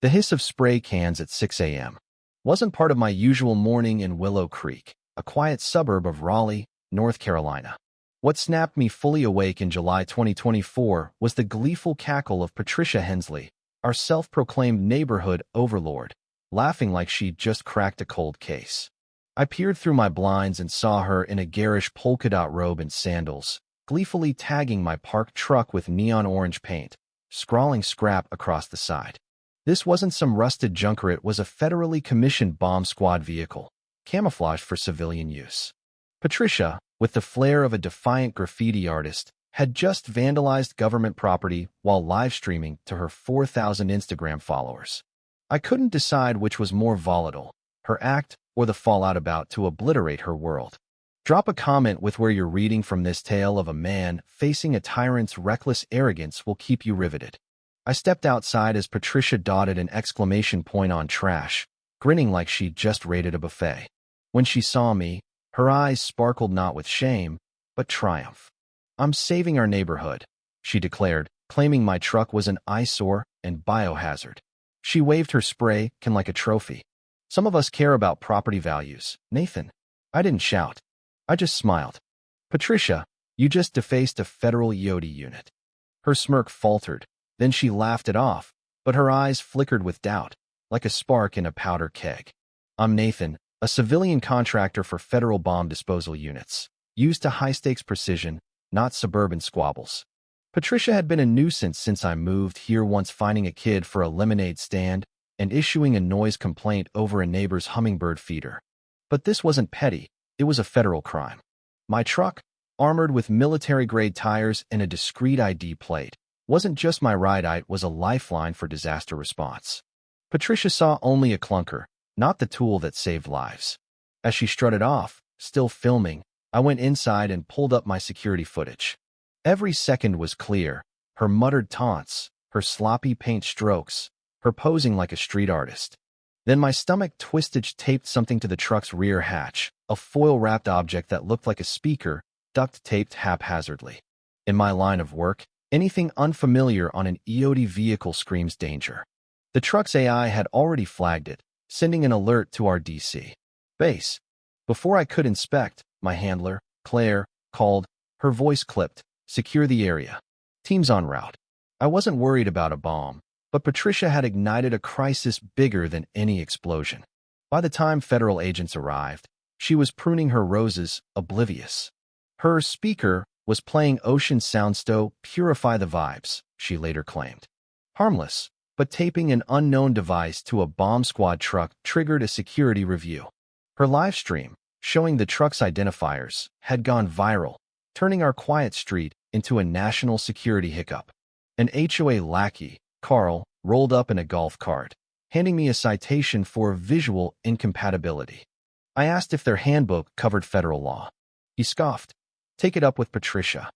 The hiss of spray cans at 6 a.m. wasn't part of my usual morning in Willow Creek, a quiet suburb of Raleigh, North Carolina. What snapped me fully awake in July 2024 was the gleeful cackle of Patricia Hensley, our self-proclaimed neighborhood overlord, laughing like she'd just cracked a cold case. I peered through my blinds and saw her in a garish polka-dot robe and sandals, gleefully tagging my parked truck with neon orange paint, scrawling scrap across the side. This wasn't some rusted junker, it was a federally commissioned bomb squad vehicle, camouflaged for civilian use. Patricia, with the flair of a defiant graffiti artist, had just vandalized government property while live-streaming to her 4,000 Instagram followers. I couldn't decide which was more volatile, her act or the fallout about to obliterate her world. Drop a comment with where you're reading from. This tale of a man facing a tyrant's reckless arrogance will keep you riveted. I stepped outside as Patricia dotted an exclamation point on trash, grinning like she'd just raided a buffet. When she saw me, her eyes sparkled not with shame, but triumph. "I'm saving our neighborhood," she declared, claiming my truck was an eyesore and biohazard. She waved her spray can like a trophy. "Some of us care about property values, Nathan." I didn't shout. I just smiled. "Patricia, you just defaced a federal HOA unit." Her smirk faltered, then she laughed it off, but her eyes flickered with doubt, like a spark in a powder keg. "I'm Nathan, a civilian contractor for federal bomb disposal units, used to high-stakes precision, not suburban squabbles." Patricia had been a nuisance since I moved here, once finding a kid for a lemonade stand and issuing a noise complaint over a neighbor's hummingbird feeder. But this wasn't petty, it was a federal crime. My truck, armored with military-grade tires and a discreet ID plate, wasn't just my ride, it was a lifeline for disaster response. Patricia saw only a clunker, not the tool that saved lives. As she strutted off, still filming, I went inside and pulled up my security footage. Every second was clear, her muttered taunts, her sloppy paint strokes, her posing like a street artist. Then my stomach twisted. She taped something to the truck's rear hatch, a foil-wrapped object that looked like a speaker, duct-taped haphazardly. In my line of work, anything unfamiliar on an EOD vehicle screams danger. The truck's AI had already flagged it, sending an alert to our DC base. Before I could inspect, my handler, Claire, called. Her voice clipped. "Secure the area. Teams en route." I wasn't worried about a bomb, but Patricia had ignited a crisis bigger than any explosion. By the time federal agents arrived, she was pruning her roses, oblivious. Her speaker was playing Ocean Soundstow, "Purify the Vibes," she later claimed. Harmless, but taping an unknown device to a bomb squad truck triggered a security review. Her live stream, showing the truck's identifiers, had gone viral, turning our quiet street into a national security hiccup. An HOA lackey, Carl, rolled up in a golf cart, handing me a citation for visual incompatibility. I asked if their handbook covered federal law. He scoffed. "Take it up with Patricia."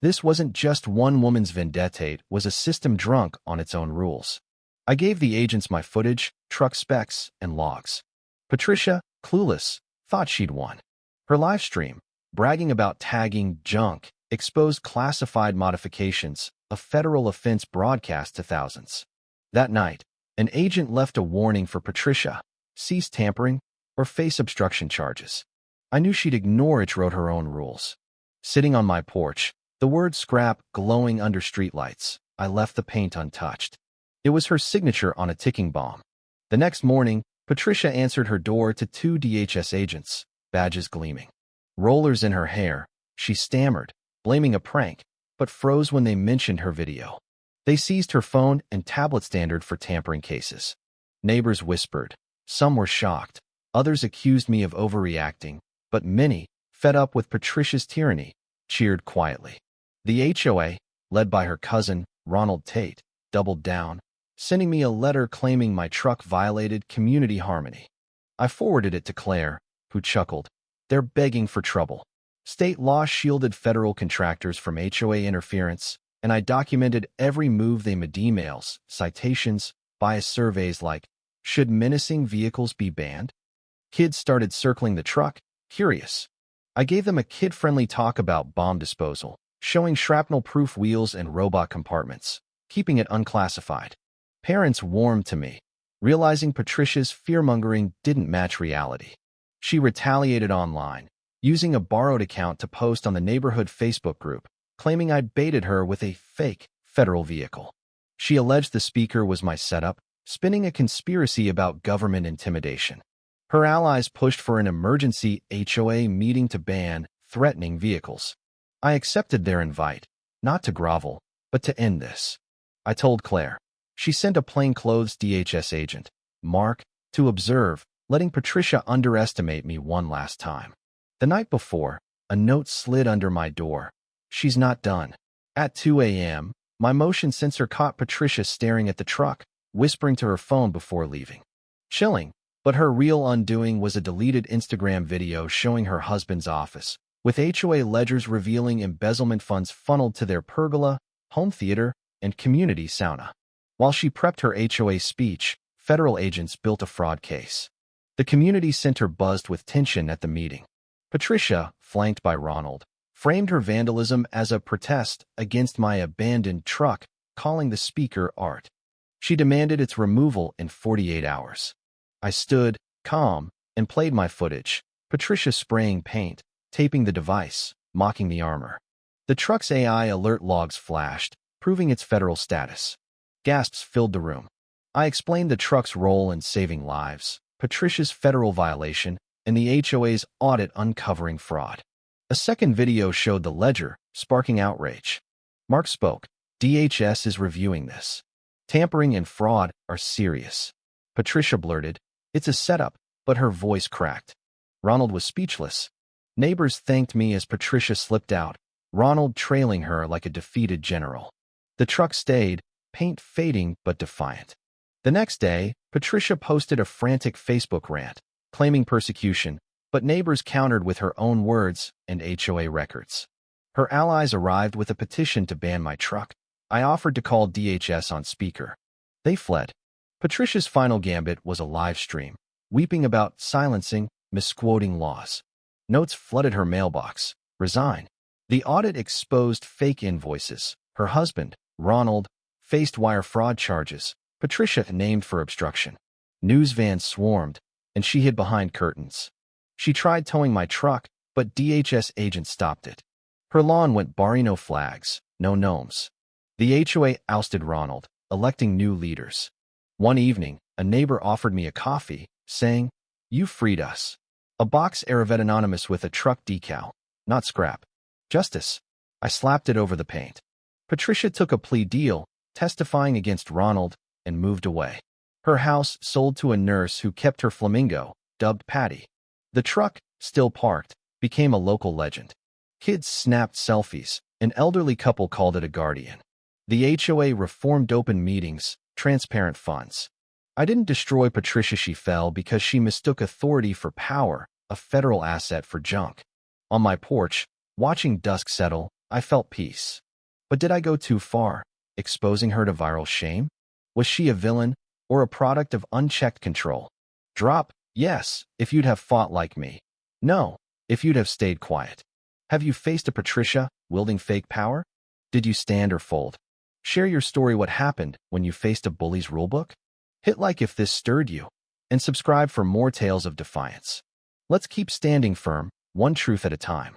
This wasn't just one woman's vendetta, it was a system drunk on its own rules. I gave the agents my footage, truck specs, and logs. Patricia, clueless, thought she'd won. Her live stream, bragging about tagging junk, exposed classified modifications, a federal offense broadcast to thousands. That night, an agent left a warning for Patricia: cease tampering or face obstruction charges. I knew she'd ignore it, wrote her own rules. Sitting on my porch, the word scrap glowing under streetlights, I left the paint untouched. It was her signature on a ticking bomb. The next morning, Patricia answered her door to 2 DHS agents, badges gleaming. Rollers in her hair, she stammered, blaming a prank, but froze when they mentioned her video. They seized her phone and tablet standard for tampering cases. Neighbors whispered. Some were shocked. Others accused me of overreacting, but many, fed up with Patricia's tyranny, cheered quietly. The HOA, led by her cousin, Ronald Tate, doubled down, sending me a letter claiming my truck violated community harmony. I forwarded it to Claire, who chuckled. They're begging for trouble. State law shielded federal contractors from HOA interference, and I documented every move they made: emails, citations, bias surveys like, should menacing vehicles be banned? Kids started circling the truck, curious. I gave them a kid-friendly talk about bomb disposal, showing shrapnel-proof wheels and robot compartments, keeping it unclassified. Parents warmed to me, realizing Patricia's fear-mongering didn't match reality. She retaliated online, using a borrowed account to post on the neighborhood Facebook group, claiming I'd baited her with a fake federal vehicle. She alleged the speaker was my setup, spinning a conspiracy about government intimidation. Her allies pushed for an emergency HOA meeting to ban threatening vehicles. I accepted their invite, not to grovel, but to end this. I told Claire. She sent a plainclothes DHS agent, Mark, to observe, letting Patricia underestimate me one last time. The night before, a note slid under my door. She's not done. At 2 a.m., my motion sensor caught Patricia staring at the truck, whispering to her phone before leaving. Chilling, but her real undoing was a deleted Instagram video showing her husband's office, with HOA ledgers revealing embezzlement funds funneled to their pergola, home theater, and community sauna. While she prepped her HOA speech, federal agents built a fraud case. The community center buzzed with tension at the meeting. Patricia, flanked by Ronald, framed her vandalism as a protest against my abandoned truck, calling the speaker art. She demanded its removal in 48 hours. I stood, calm, and played my footage, Patricia spraying paint, taping the device, mocking the armor. The truck's AI alert logs flashed, proving its federal status. Gasps filled the room. I explained the truck's role in saving lives, Patricia's federal violation, and the HOA's audit uncovering fraud. A second video showed the ledger, sparking outrage. Mark spoke. DHS is reviewing this. Tampering and fraud are serious. Patricia blurted, "It's a setup," but her voice cracked. Ronald was speechless. Neighbors thanked me as Patricia slipped out, Ronald trailing her like a defeated general. The truck stayed, paint fading but defiant. The next day, Patricia posted a frantic Facebook rant, claiming persecution, but neighbors countered with her own words and HOA records. Her allies arrived with a petition to ban my truck. I offered to call DHS on speaker. They fled. Patricia's final gambit was a live stream, weeping about silencing, misquoting laws. Notes flooded her mailbox. Resign. The audit exposed fake invoices. Her husband, Ronald, faced wire fraud charges. Patricia named for obstruction. News vans swarmed, and she hid behind curtains. She tried towing my truck, but DHS agents stopped it. Her lawn went Barino flags, no gnomes. The HOA ousted Ronald, electing new leaders. One evening, a neighbor offered me a coffee, saying, "You freed us." A box Aravet Anonymous with a truck decal, not scrap. Justice. I slapped it over the paint. Patricia took a plea deal, testifying against Ronald, and moved away. Her house sold to a nurse who kept her flamingo, dubbed Patty. The truck, still parked, became a local legend. Kids snapped selfies. An elderly couple called it a guardian. The HOA reformed open meetings, transparent funds. I didn't destroy Patricia, she fell because she mistook authority for power, a federal asset for junk. On my porch, watching dusk settle, I felt peace. But did I go too far, exposing her to viral shame? Was she a villain, or a product of unchecked control? Drop, yes, if you'd have fought like me. No, if you'd have stayed quiet. Have you faced a Patricia, wielding fake power? Did you stand or fold? Share your story, what happened when you faced a bully's rulebook? Hit like if this stirred you, and subscribe for more tales of defiance. Let's keep standing firm, one truth at a time.